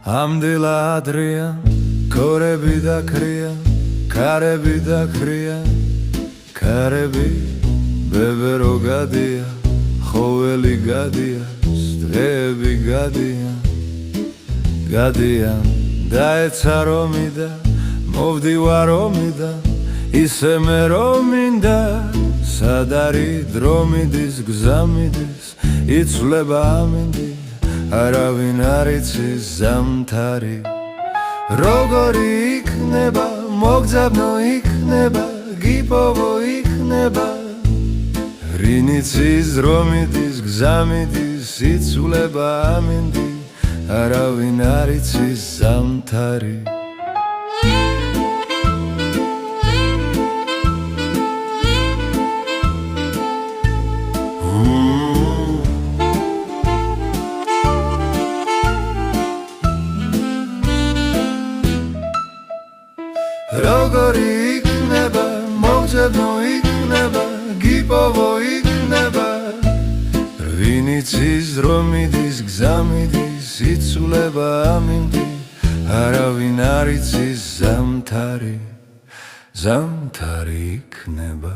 ამდილა ადრია ქორები და ქრია ქარები და ქრია ქარები ბებერო გადია ხოველი გადია დღეები გადიან დაეცა რომი და მოვდივარ ომი ისე მე რომ მინდა სად არის დრო მიდის გზა მიდის იცვლება ამინდი არავინ არ იცის ზამთარი როგორი იქნება მოგზავნო იქნება გიპოვო იქნება რინიცის დრო მიდის გზა მიდის იცვლება ამინდი არავინ არ იცის ზამთარი როგორი იქნება მოგზავნო იქნება გიპოვო იქნება რინიცის დრო მიდის გზა მიდის იცვლება ამინდი არავინ არ იცის ზამთარი ზამთარი იქნება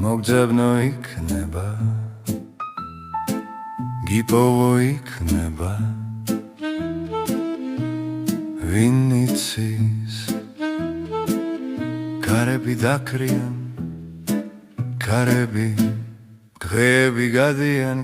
მოგზავნო იქნება გიპოვო იქნება ვინ იცის ქარები დაქრიან ქარები დღეები გადიან